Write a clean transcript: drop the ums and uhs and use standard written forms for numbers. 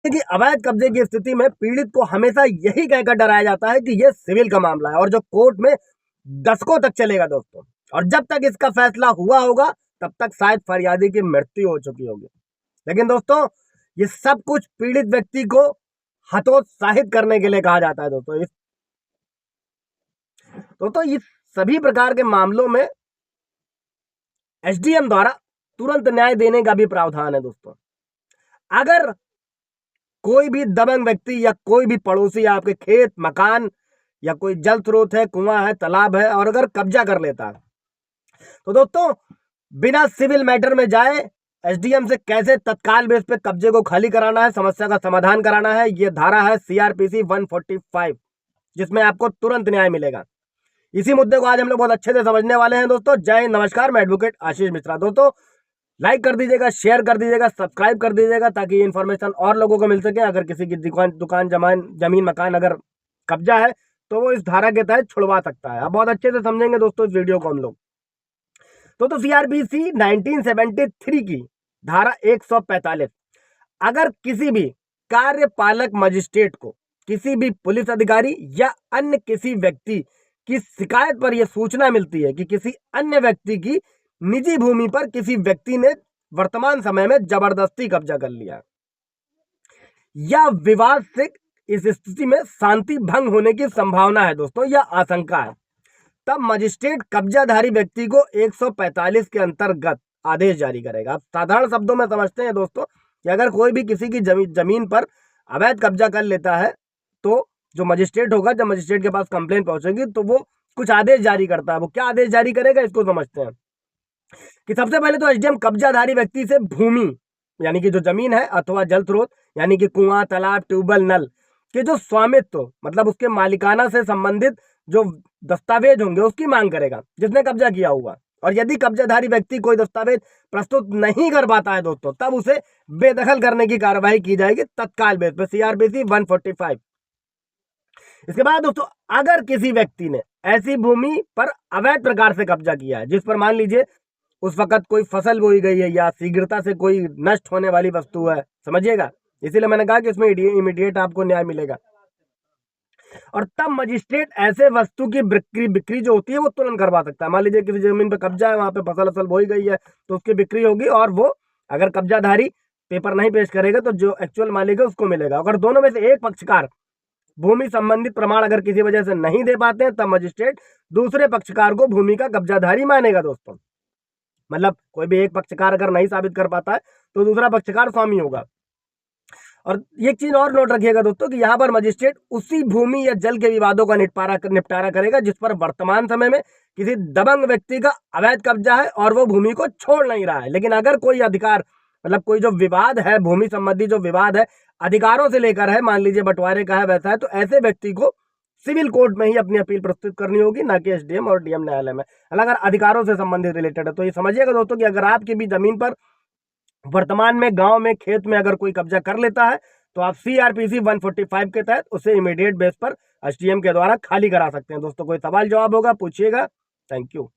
कि अवैध कब्जे की स्थिति में पीड़ित को हमेशा यही कहकर डराया जाता है कि यह सिविल का मामला है और जो कोर्ट में दशकों तक चलेगा दोस्तों, और जब तक इसका फैसला हुआ होगा तब तक शायद फरियादी की मृत्यु हो चुकी होगी। लेकिन दोस्तों, ये सब कुछ पीड़ित व्यक्ति को हतोत्साहित करने के लिए कहा जाता है दोस्तों इस सभी प्रकार के मामलों में एसडीएम द्वारा तुरंत न्याय देने का भी प्रावधान है दोस्तों। अगर कोई भी दबंग व्यक्ति या कोई भी पड़ोसी आपके खेत, मकान या कोई जल स्रोत है, कुआं है, तालाब है, और अगर कब्जा कर लेता है तो दोस्तों बिना सिविल मैटर में जाए एसडीएम से कैसे तत्काल बेस पे कब्जे को खाली कराना है, समस्या का समाधान कराना है, ये धारा है सीआरपीसी 145, जिसमें आपको तुरंत न्याय मिलेगा। इसी मुद्दे को आज हम लोग बहुत अच्छे से समझने वाले हैं दोस्तों। जय हिंद, नमस्कार, मैं एडवोकेट आशीष मिश्रा। दोस्तों लाइक कर दीजिएगा, शेयर कर दीजिएगा, सब्सक्राइब कर दीजिएगा ताकि ये इन्फॉर्मेशन और लोगों को मिल सके। अगर किसी की दुकान जमीन मकान अगर कब्जा है तो वो इस धारा के तहत छुड़वा सकता है। अब बहुत अच्छे से समझेंगे दोस्तों इस वीडियो को हम लोग। तो सीआरपीसी 1973 की धारा 145, अगर किसी भी कार्यपालक मजिस्ट्रेट को किसी भी पुलिस अधिकारी या अन्य किसी व्यक्ति की शिकायत पर यह सूचना मिलती है कि किसी अन्य व्यक्ति की निजी भूमि पर किसी व्यक्ति ने वर्तमान समय में जबरदस्ती कब्जा कर लिया या विवाद से इस स्थिति में शांति भंग होने की संभावना है दोस्तों या आशंका है, तब मजिस्ट्रेट कब्जाधारी व्यक्ति को 145 के अंतर्गत आदेश जारी करेगा। आप साधारण शब्दों में समझते हैं दोस्तों कि अगर कोई भी किसी की जमीन पर अवैध कब्जा कर लेता है तो जो मजिस्ट्रेट होगा, जब मजिस्ट्रेट के पास कंप्लेंट पहुंचेगी तो वो कुछ आदेश जारी करता है। वो क्या आदेश जारी करेगा इसको समझते हैं कि सबसे पहले तो एसडीएम कब्जाधारी व्यक्ति से भूमि यानी कि जो जमीन है अथवा जल स्रोत यानी कि कुआं, तालाब, ट्यूबवेल, नल के जो स्वामित्व मतलब उसके मालिकाना से संबंधित जो दस्तावेज होंगे उसकी मांग करेगा जिसने कब्जा किया हुआ। और यदि कब्जाधारी व्यक्ति कोई दस्तावेज प्रस्तुत नहीं कर पाता है दोस्तों, तब उसे बेदखल करने की कार्रवाई की जाएगी तत्काल बेस पे, सीआरपीसी 145। इसके बाद दोस्तों, अगर किसी व्यक्ति ने ऐसी भूमि पर अवैध प्रकार से कब्जा किया है जिस पर मान लीजिए उस वक्त कोई फसल बोई गई है या शीघ्रता से कोई नष्ट होने वाली वस्तु है, समझिएगा, इसीलिए मैंने कहा कि इसमें इमीडिएट आपको न्याय मिलेगा। और तब मजिस्ट्रेट ऐसे वस्तु की बिक्री जो होती है वो तुरंत करवा सकता है। मान लीजिए किसी जमीन पे कब्जा है, वहां पे फसल बोई गई है तो उसकी बिक्री होगी और वो अगर कब्जाधारी पेपर नहीं पेश करेगा तो जो एक्चुअल मालिक है उसको मिलेगा। अगर दोनों में से एक पक्षकार भूमि संबंधित प्रमाण अगर किसी वजह से नहीं दे पाते हैं तब मजिस्ट्रेट दूसरे पक्षकार को भूमि का कब्जाधारी मानेगा दोस्तों। मतलब कोई भी एक पक्षकार अगर नहीं साबित कर पाता है तो दूसरा पक्षकार स्वामी होगा। और एक चीज और नोट रखिएगा दोस्तों कि यहाँ पर मजिस्ट्रेट उसी भूमि या जल के विवादों का निपटारा करेगा जिस पर वर्तमान समय में किसी दबंग व्यक्ति का अवैध कब्जा है और वो भूमि को छोड़ नहीं रहा है। लेकिन अगर कोई अधिकार मतलब कोई जो विवाद है, भूमि संबंधी जो विवाद है अधिकारों से लेकर है, मान लीजिए बंटवारे का है वैसा है, तो ऐसे व्यक्ति को सिविल कोर्ट में ही अपनी अपील प्रस्तुत करनी होगी, ना कि एसडीएम और डीएम न्यायालय में, अगर अधिकारों से संबंधित रिलेटेड है। तो ये समझिएगा दोस्तों कि अगर आपकी भी जमीन पर वर्तमान में गांव में खेत में अगर कोई कब्जा कर लेता है तो आप सीआरपीसी 145 के तहत उसे इमीडिएट बेस पर एसडीएम के द्वारा खाली करा सकते हैं। दोस्तों कोई सवाल जवाब होगा पूछिएगा। Thank you.